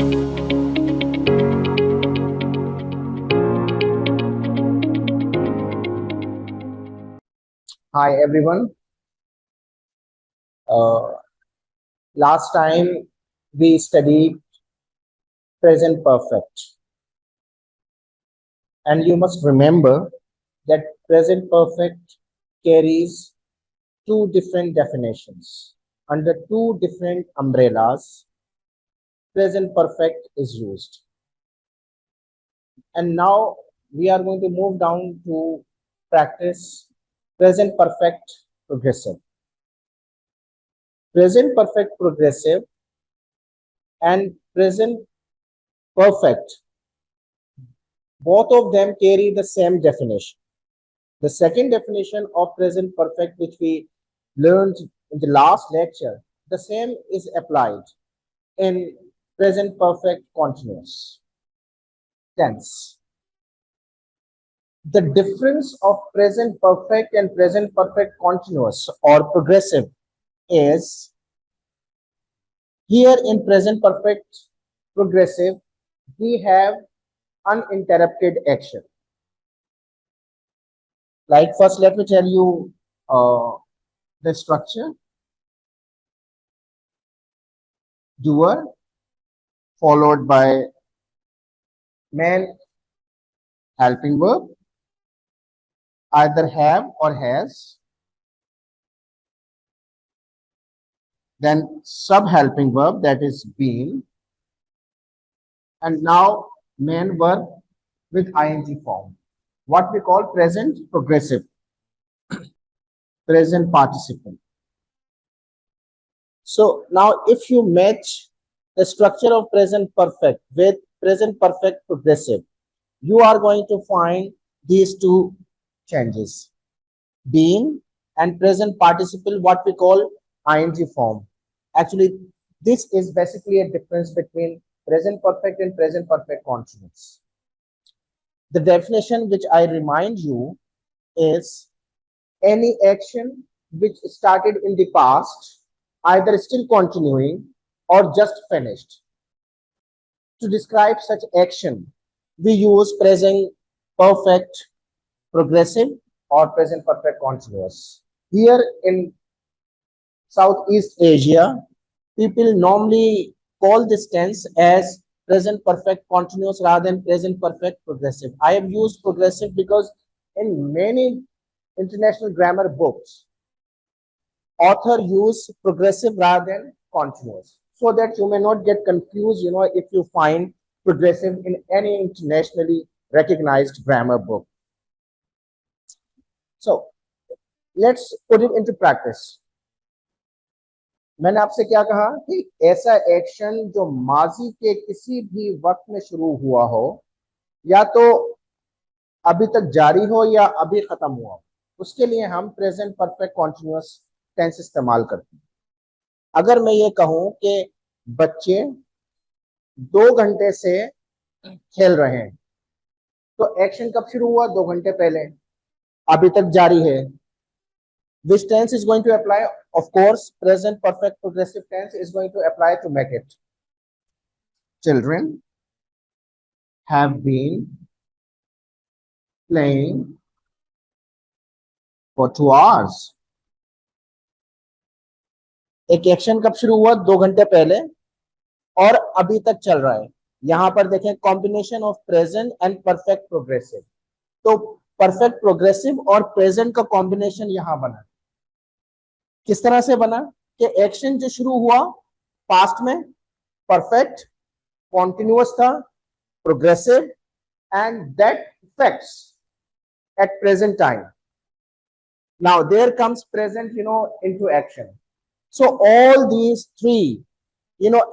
Hi everyone. Uh, Last time we studied present perfect, and you must remember that present perfect carries two different definitions. Under two different umbrellas, present perfect is used. And now we are going to move down to practice present perfect progressive. Present perfect progressive and present perfect, both of them carry the same definition. The second definition of present perfect, which we learned in the last lecture, the same is applied in present perfect continuous tense. The difference of present perfect and present perfect continuous or progressive is here in present perfect progressive, we have uninterrupted action. Like first, let me tell you the structure. Doer followed by main helping verb, either have or has, then sub-helping verb, that is been, and now main verb with ing form, what we call present progressive, present participle. So now if you match the structure of present perfect with present perfect progressive, you are going to find these two changes, been and present participle, what we call ing form. Actually, this is basically a difference between present perfect and present perfect continuous. The definition which I remind you is any action which started in the past, either still continuing or just finished. To describe such action, we use present perfect progressive or present perfect continuous. Here in Southeast Asia, people normally call this tense as present perfect continuous rather than present perfect progressive. I have used progressive because in many international grammar books, author use progressive rather than continuous, so that you may not get confused, if you find progressive in any internationally recognized grammar book. So let's put it into practice. मैंने आपसे क्या कहा कि ऐसा action जो माजी के किसी भी वक्त में शुरू हुआ हो, या तो अभी तक जारी हो या अभी खत्म हुआ हो, उसके लिए हम प्रेजेंट परफेक्ट कॉन्टिन्यूअस टेंस इस्तेमाल करते हैं. अगर मैं ये कहूं कि बच्चे 2 घंटे से खेल रहे हैं, तो एक्शन कब शुरू हुआ? 2 घंटे पहले, अभी तक जारी है. Which tense is going to apply? Of course, present perfect progressive tense is going to apply to make it. Children have been playing for 2 hours. एक एक्शन कब शुरू हुआ? 2 घंटे पहले और अभी तक चल रहा है. यहां पर देखें combination of present and perfect progressive. तो परफेक्ट प्रोग्रेसिव और प्रेजेंट का कॉम्बिनेशन यहां बना. किस तरह से बना कि एक्शन जो शुरू हुआ पास्ट में परफेक्ट कॉन्टिन्यूअस था, progressive, and that effects at present time. Now there comes present, into action. So all these three,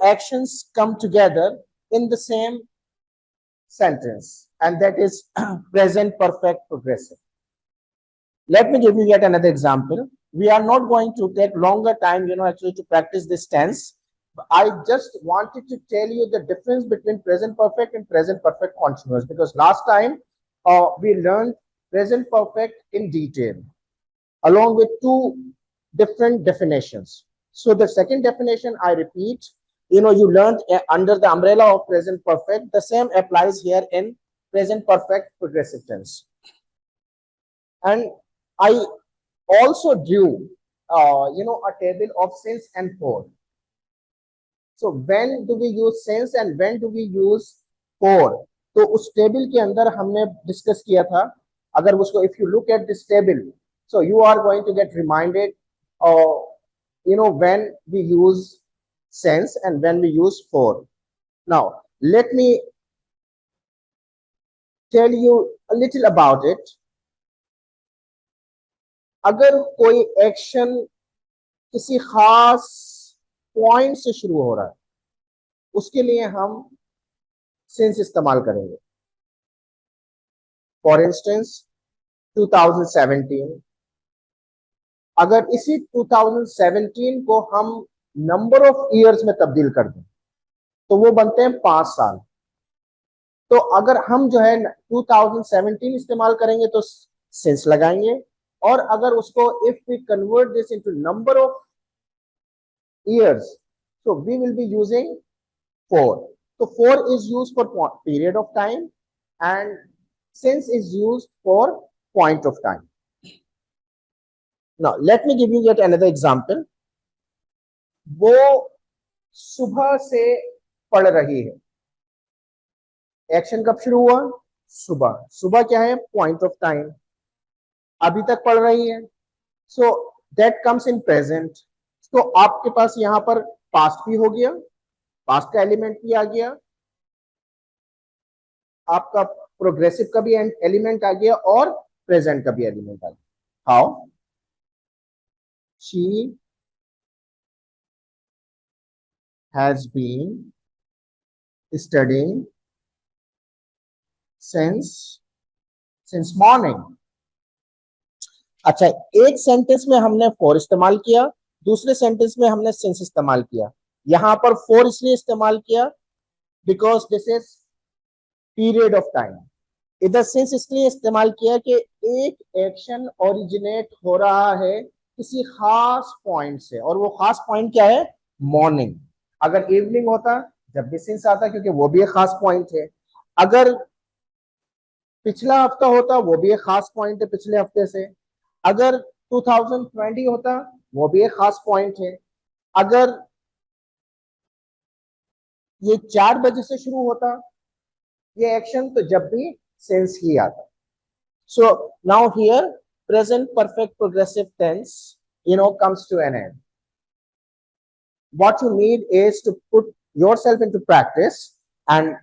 actions come together in the same sentence, and that is present perfect progressive. Let me give you yet another example. We are not going to take longer time, actually to practice this tense. I just wanted to tell you the difference between present perfect and present perfect continuous, because last time we learned present perfect in detail along with two different definitions. So the second definition, I repeat, you learned under the umbrella of present perfect. The same applies here in present perfect progressive tense. And I also drew, a table of since and for. So when do we use since and when do we use for? तो उस table के अंदर हमने discuss किया था. अगर उसको if you look at this table, so you are going to get reminded, when we use since and when we use for. Now let me tell you a little about it. अगर कोई action किसी खास point से शुरू हो रहा है, उसके लिए हम सिंस इस्तेमाल करेंगे. फॉर इंस्टेंस 2017, अगर इसी 2017 को हम नंबर ऑफ ईयर्स में तब्दील कर दें तो वो बनते हैं 5 साल. तो अगर हम जो है 2017 इस्तेमाल करेंगे तो सिंस लगाएंगे, और अगर उसको if we convert this into number of years, so we will be using for. So for is used for period of time and since is used for point of time. Now let me give you yet another example. वो सुबह से पढ़ रही है. Action कब शुरू हुआ? सुबह. सुबह क्या है? Point of time. अभी तक पढ़ रही है, so that comes in present. तो आपके पास यहां पर पास्ट भी हो गया, पास्ट का एलिमेंट भी आ गया, आपका प्रोग्रेसिव का भी एलिमेंट आ गया और प्रेजेंट का भी एलिमेंट आ गया. How? She has been studying since morning. अच्छा, एक सेंटेंस में हमने फॉर इस्तेमाल किया, दूसरे सेंटेंस में हमने सिंस इस्तेमाल किया. यहां पर फॉर इसलिए इस्तेमाल किया because this is period of time. इधर सिंस इसलिए इस्तेमाल किया कि एक एक्शन ओरिजिनेट हो रहा है किसी खास पॉइंट से, और वो खास पॉइंट क्या है? मॉर्निंग. अगर इवनिंग होता जब भी सिंस आता, क्योंकि वो भी एक खास पॉइंट है. अगर पिछला हफ्ता होता, वो भी एक खास पॉइंट है पिछले हफ्ते से. अगर 2020 होता, वो भी एक खास पॉइंट है. अगर ये 4 बजे से शुरू होता ये एक्शन, तो जब भी सिंस ही आता. So now here present perfect progressive tense comes to an end. What you need is to put yourself into practice and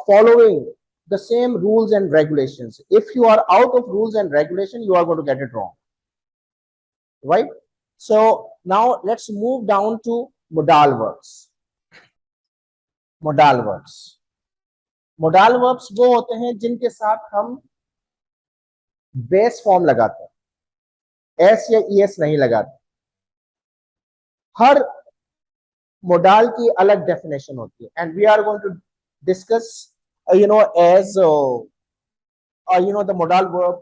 following the same rules and regulations. If you are out of rules and regulation, you are going to get it wrong, right? So now let's move down to modal verbs. Modal verbs. Modal verbs वो होते हैं जिनके साथ हम base form लगाते हैं, S या ES नहीं लगाते. हर मोडाल की अलग डेफिनेशन होती है, and we are going to discuss as the modal verb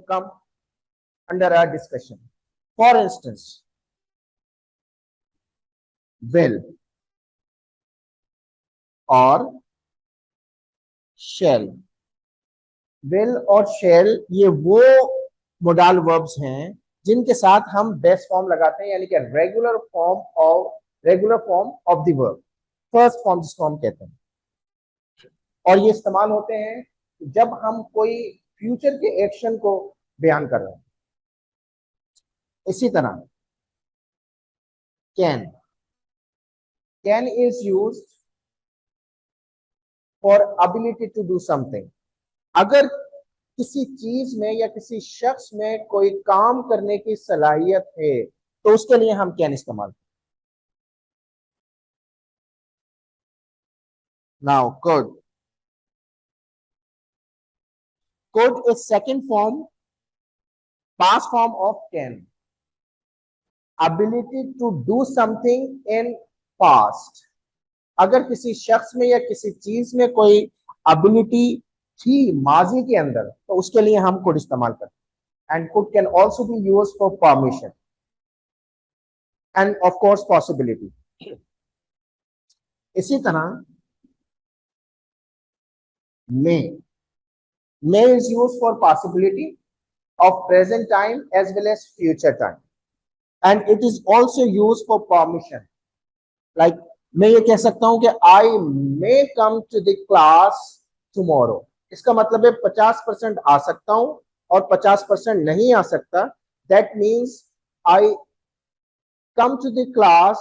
come under our discussion. For instance, will और shall. will और shall ये वो मोडाल वर्ब्स हैं जिनके साथ हम बेस फॉर्म लगाते हैं, यानी कि regular form of the verb, first form जिसको हम कहते हैं. और ये इस्तेमाल होते हैं जब हम कोई फ्यूचर के एक्शन को बयान कर रहे हैं. इसी तरह can is used for ability to do something. अगर किसी चीज में या किसी शख्स में कोई काम करने की सलाहियत है तो उसके लिए हम कैन इस्तेमाल करते. Now could is second form, past form of can. Ability to do something in past. अगर किसी शख्स में या किसी चीज में कोई एबिलिटी थी माजी के अंदर तो उसके लिए हम could इस्तेमाल करते हैं. And could can also be used for permission and of course possibility. इसी तरह may is used for possibility of present time as well as future time, and it is also used for permission. Like मैं ये कह सकता हूं कि I may come to the class tomorrow. इसका मतलब है 50% आ सकता हूं और 50% नहीं आ सकता. That means I come to the class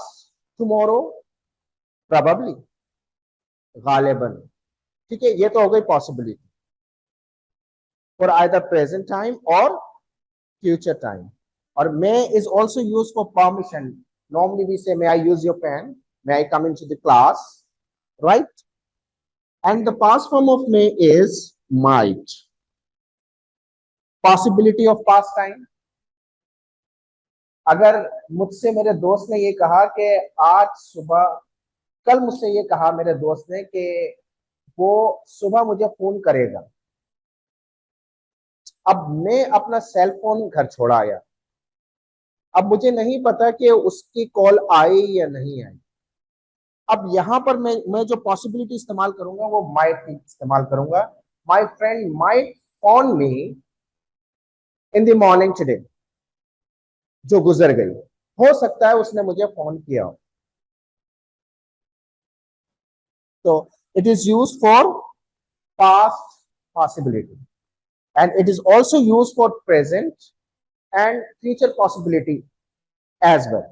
tomorrow probably, गालिबन. ठीक है, ये तो हो गई possibility for either present time or future time. Or may is also used for permission. Normally we say, may I use your pen? May I come into the class? Right? And the past form of may is might. Possibility of past time. अगर मुझसे मेरे दोस्त ने ये कहा कि आज सुबह, कल मुझसे ये कहा मेरे दोस्त ने कि वो सुबह मुझे फोन करेगा. अब मैं अपना सेल फोन घर छोड़ा आया. अब मुझे नहीं पता कि उसकी कॉल आई या नहीं आई. अब यहां पर मैं जो पॉसिबिलिटी इस्तेमाल करूंगा वो माइट इस्तेमाल करूंगा. My friend might phone me in the morning today, जो गुजर गई. हो सकता है उसने मुझे फोन किया हो. तो it is used for past possibility and it is also used for present and future possibility as well.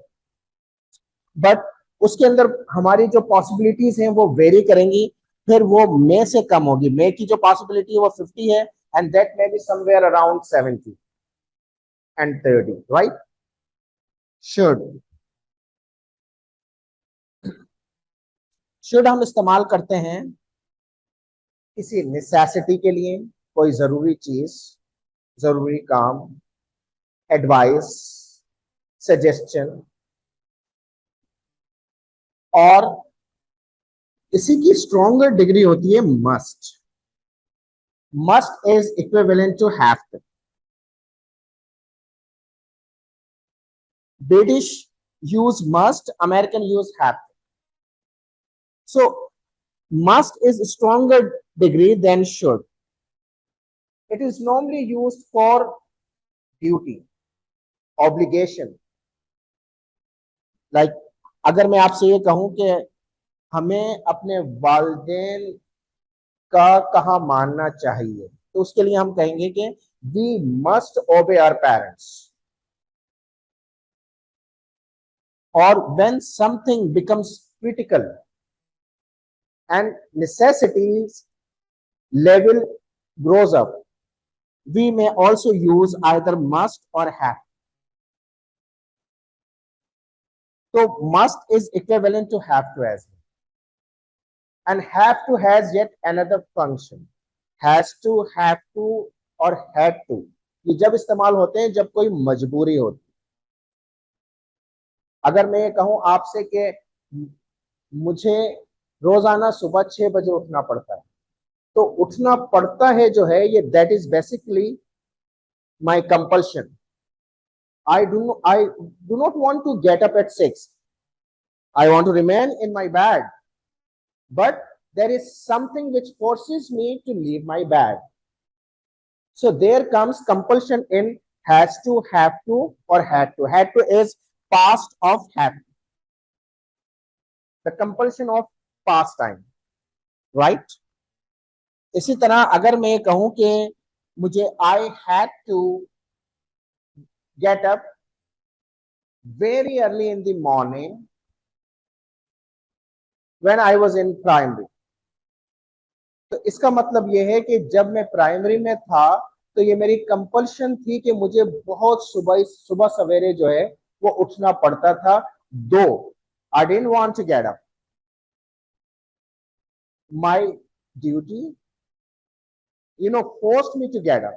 But उसके अंदर हमारी जो पॉसिबिलिटीज हैं वो वेरी करेंगी. फिर वो मे से कम होगी. मे की जो पॉसिबिलिटी है वो 50 है and that may be somewhere around 70 and 30, right? should हम इस्तेमाल करते हैं किसी नेसेसिटी के लिए, कोई जरूरी चीज, जरूरी काम, एडवाइस, सजेशन, और इसी की स्ट्रॉन्गर डिग्री होती है must. Must is equivalent to have to. British use must, American use have to. So must is stronger degree than should. It is normally used for duty, obligation. Like अगर मैं आपसे ये कहूं कि हमें अपने वालिदैन का कहाँ मानना चाहिए, तो उसके लिए हम कहेंगे कि we must obey our parents. Or when something becomes critical and necessities level grows up, we may also use either must or have. So must is equivalent to have to as well. And have to has yet another function. Has to, have to और had to, ये जब इस्तेमाल होते हैं जब कोई मजबूरी होती. अगर मैं ये कहूं आपसे कि मुझे रोजाना सुबह 6 बजे उठना पड़ता है, तो उठना पड़ता है जो है ये that is basically my compulsion. I do not want to get up at 6. I want to remain in my bed. But there is something which forces me to leave my bed. So there comes compulsion in has to, have to or had to. Had to is past of have to. The compulsion of past time. Right? इसी तरह अगर मैं कहूं कि मुझे I had to get up very early in the morning when I was in primary. तो इसका मतलब ये है कि जब मैं प्राइमरी में था तो ये मेरी कंपल्शन थी कि मुझे बहुत सुबह सवेरे जो है वो उठना पड़ता था. Though I didn't want to get up, my duty forced me to get up.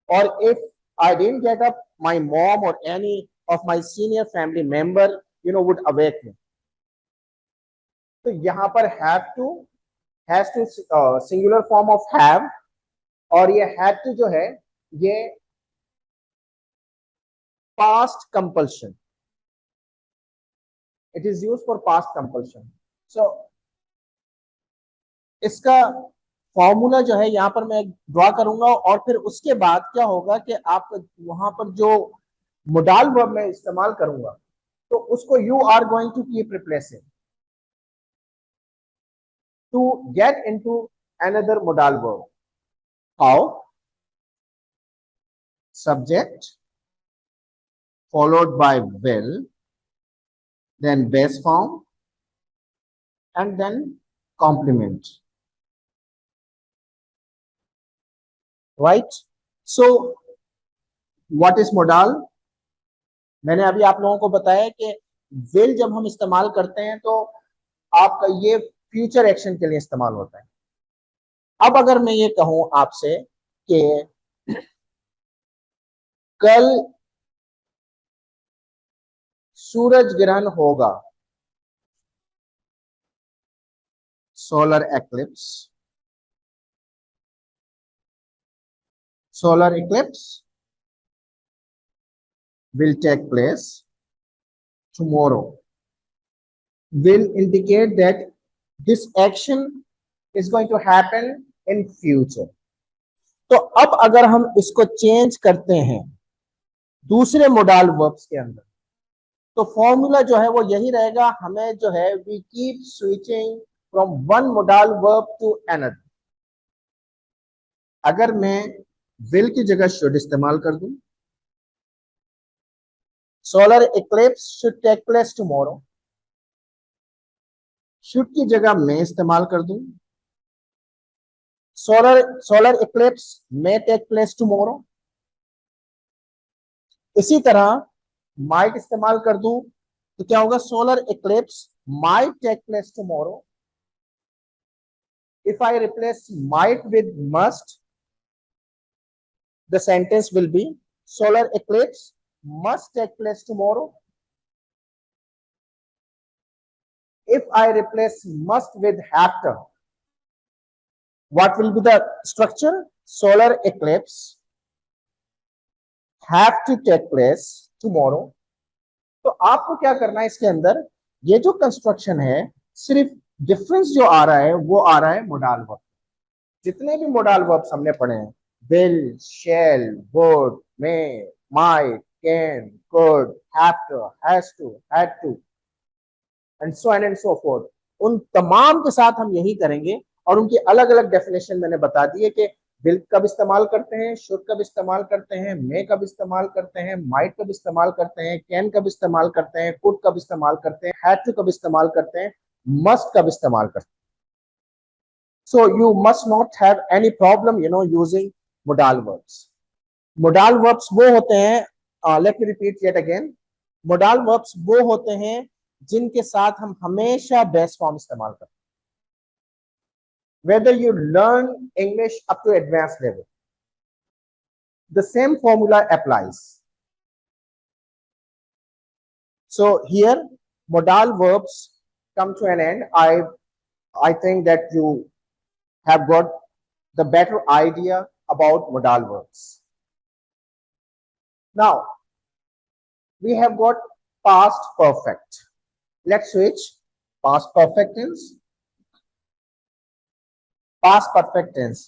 Or if I didn't get up, my mom or any of my senior family member would awake me. तो यहां पर have to, has to singular form of have, और ये had to जो है ये past compulsion. It is used for past compulsion. सो इसका formula जो है यहाँ पर मैं ड्रॉ करूंगा, और फिर उसके बाद क्या होगा कि आप वहां पर जो मोडाल वर्ब मैं इस्तेमाल करूंगा तो उसको you are going to keep replacing to get into another modal verb. How? Subject followed by will, then base form, and then complement. Right? So what is modal? मैंने अभी आप लोगों को बताया कि will जब हम इस्तेमाल करते हैं तो आपका ये फ्यूचर एक्शन के लिए इस्तेमाल होता है. अब अगर मैं ये कहूं आपसे कि कल सूरज ग्रहण होगा, solar eclipse, solar eclipse will take place tomorrow, will indicate that this action is going to happen in future. तो अब अगर हम इसको चेंज करते हैं दूसरे मोडाल वर्ब्स के अंदर तो फॉर्मूला जो है वो यही रहेगा. हमें जो है we keep switching from one modal verb to another. अगर मैं विल की जगह शुड इस्तेमाल कर दूं, solar eclipse should take place tomorrow, should की जगह मैं इस्तेमाल कर दूं, solar eclipse may take place tomorrow. इसी तरह माइट इस्तेमाल कर दूं तो क्या होगा? Solar eclipse might take place tomorrow. If I replace might with must, the sentence will be solar eclipse must take place tomorrow. If I replace must with have to, what will be the structure? Solar eclipse have to take place tomorrow. तो आपको क्या करना है इसके अंदर, ये जो construction है सिर्फ डिफरेंस जो आ रहा है वो आ रहा है मोडाल वर्ब. जितने भी मोडाल वर्ब्स हमने पढ़े हैं, will, shall, would, may, might, can, could, have to, has to, had to, and so on and so forth, उन तमाम के साथ हम यही करेंगे. और उनकी अलग अलग डेफिनेशन मैंने बता दी है कि will कब इस्तेमाल करते हैं, should कब इस्तेमाल करते हैं, may कब इस्तेमाल करते हैं, might कब इस्तेमाल करते हैं, can कब इस्तेमाल करते हैं, could कब इस्तेमाल करते हैं, had to कब इस्तेमाल करते हैं, must कब इस्तेमाल करते हैं. So you must not have any problem, using modal verbs. Modal verbs वो होते हैं, let me repeat yet again. Modal verbs वो होते हैं जिनके साथ हम हमेशा base form इस्तेमाल करते हैं. Whether you learn English up to advanced level, the same formula applies. So here modal verbs come to an end. I think that you have got the better idea about modal verbs. Now we have got past perfect. Let's switch. Past perfect tense, past perfect tense.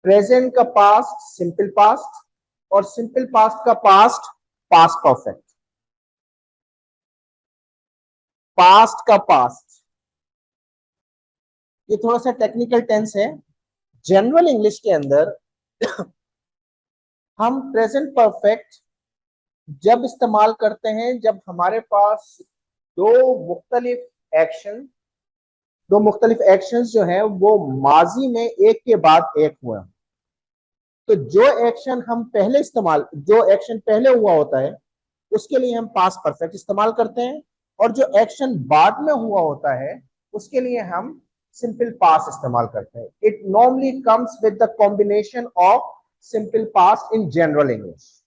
Present का past simple past और simple past का past past perfect. Past का past ये थोड़ा सा technical tense है. General English के अंदर हम प्रेजेंट परफेक्ट जब इस्तेमाल करते हैं जब हमारे पास दो मुख्तलिफ एक्शंस जो हैं वो माजी में एक के बाद एक हुए. तो जो एक्शन पहले हुआ होता है उसके लिए हम पास्ट परफेक्ट इस्तेमाल करते हैं, और जो एक्शन बाद में हुआ होता है उसके लिए हम सिंपल पास्ट इस्तेमाल करते हैं. It normally comes with the combination of simple past in general English.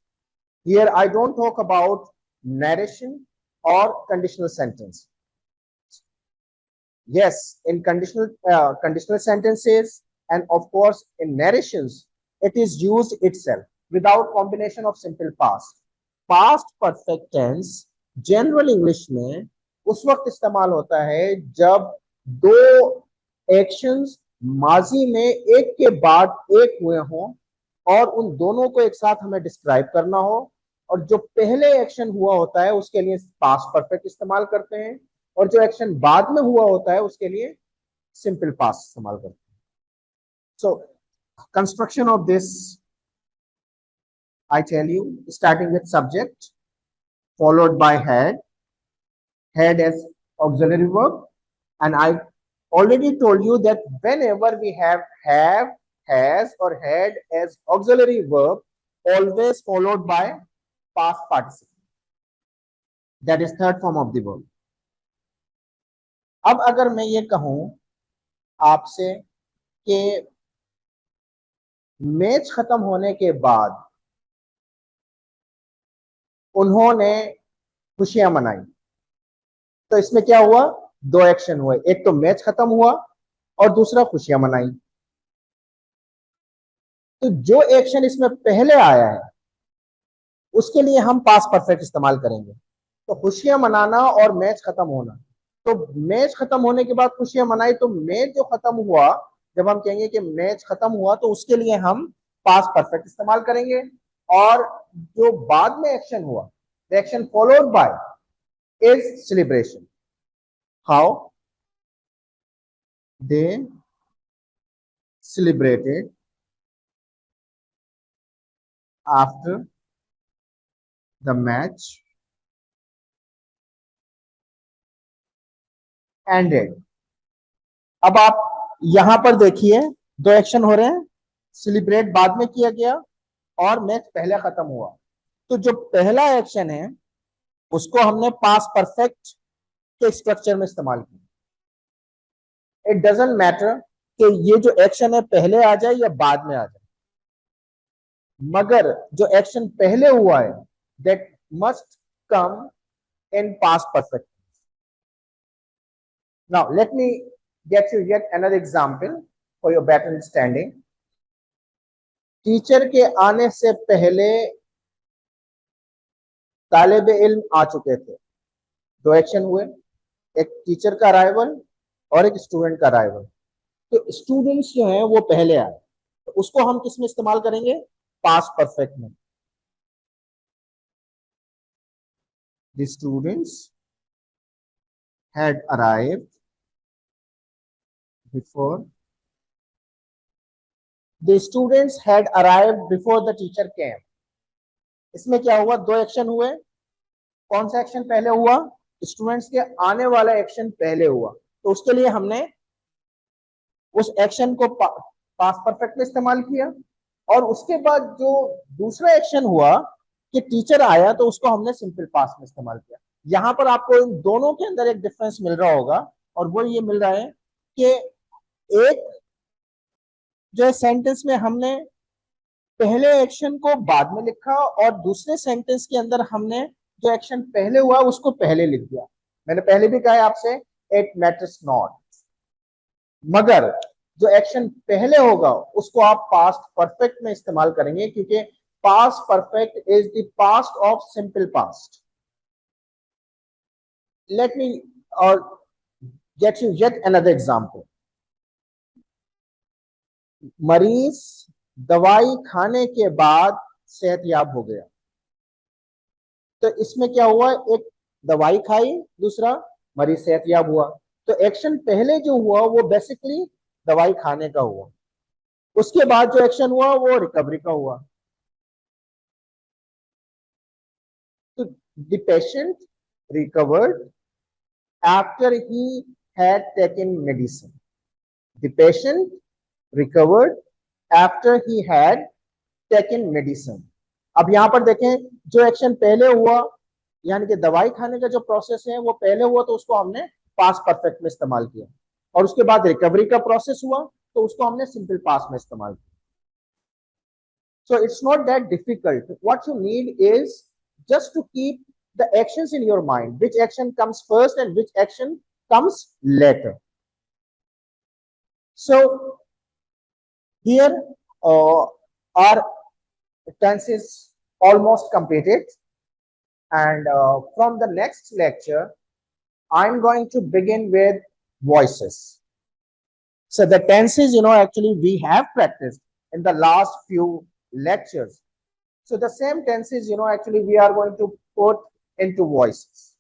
Here I don't talk about narration और conditional sentence. Yes, in conditional sentences and of course in narrations, it is used itself without combination of simple past. Past perfect tense general English में उस वक्त इस्तेमाल होता है जब दो actions माजी में एक के बाद एक हुए हों और उन दोनों को एक साथ हमें डिस्क्राइब करना हो, और जो पहले एक्शन हुआ होता है उसके लिए पास्ट परफेक्ट इस्तेमाल करते हैं, और जो एक्शन बाद में हुआ होता है उसके लिए सिंपल पास्ट इस्तेमाल करते हैं. So construction of this I tell you, starting with subject, followed by head as auxiliary verb. And I already told you that whenever we have, has, or had as auxiliary verb, always followed by past participle. That is third form of the verb. अब अगर मैं ये कहूं आपसे कि match खत्म होने के बाद उन्होंने खुशियां मनाई, तो इसमें क्या हुआ? दो एक्शन हुए, एक तो मैच खत्म हुआ और दूसरा खुशियां मनाई. तो जो एक्शन इसमें पहले आया है उसके लिए हम पास्ट परफेक्ट इस्तेमाल करेंगे. तो खुशियां मनाना और मैच खत्म होना, तो मैच खत्म होने के बाद खुशियां मनाई, तो मैच जो खत्म हुआ, जब हम कहेंगे कि मैच खत्म हुआ तो उसके लिए हम पास्ट परफेक्ट इस्तेमाल करेंगे. और जो बाद में एक्शन हुआ, the action followed by is celebration. How they celebrated after the match ended. अब आप यहां पर देखिए, दो एक्शन हो रहे हैं, सेलिब्रेट बाद में किया गया और मैच पहले खत्म हुआ. तो जो पहला एक्शन है उसको हमने पास्ट परफेक्ट के स्ट्रक्चर में इस्तेमाल किया. इट डजंट मैटर कि ये जो एक्शन है पहले आ जाए या बाद में आ जाए, मगर जो एक्शन पहले हुआ है that must come in past perfect. Now, let me get you yet another example for your better understanding. Teacher के आने से पहले तालिब इल्म आ चुके थे. दो एक्शन हुए, एक टीचर का अराइवल और एक स्टूडेंट का अराइवल. तो स्टूडेंट्स जो हैं वो पहले आए, तो उसको हम किस में इस्तेमाल करेंगे? पास्ट परफेक्ट में. The students had arrived before the students had arrived before the teacher came. इसमें क्या हुआ? दो एक्शन हुए. कौन सा एक्शन पहले हुआ? स्टूडेंट्स के आने वाला एक्शन पहले हुआ, तो उसके लिए हमने उस एक्शन को पास्ट परफेक्ट में इस्तेमाल किया. और उसके बाद जो दूसरा एक्शन हुआ कि टीचर आया, तो उसको हमने सिंपल पास्ट में इस्तेमाल किया. यहां पर आपको इन दोनों के अंदर एक डिफरेंस मिल रहा होगा, और वो ये मिल रहा है कि एक जो है सेंटेंस में हमने पहले एक्शन को बाद में लिखा, और दूसरे सेंटेंस के अंदर हमने जो एक्शन पहले हुआ उसको पहले लिख दिया. मैंने पहले भी कहा है आपसे, इट मैटर्स नॉट, मगर जो एक्शन पहले होगा उसको आप पास्ट परफेक्ट में इस्तेमाल करेंगे, क्योंकि past perfect is the past of simple past. Let me और get you yet another example. मरीज दवाई खाने के बाद सेहतयाब हो गया. तो इसमें क्या हुआ? एक दवाई खाई, दूसरा मरीज सेहतयाब हुआ. तो एक्शन पहले जो हुआ वो बेसिकली दवाई खाने का हुआ, उसके बाद जो एक्शन हुआ वो रिकवरी का हुआ. तो the patient recovered after he had taken medicine. The patient recovered after he had taken medicine. अब यहां पर देखें, जो एक्शन पहले हुआ यानी कि दवाई खाने का जो प्रोसेस है वो पहले हुआ, तो उसको हमने पास्ट परफेक्ट में इस्तेमाल किया. और उसके बाद रिकवरी का प्रोसेस हुआ तो उसको हमने सिंपल पास्ट में इस्तेमाल किया. So it's not that difficult. What you need is just to keep the actions in your mind, which action comes first and which action comes later. So here our tense is almost completed, and from the next lecture I'm going to begin with voices. So the tenses, actually we have practiced in the last few lectures. So the same tenses, actually we are going to put into voices.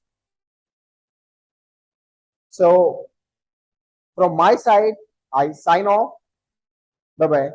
So from my side, I sign off. Bye bye.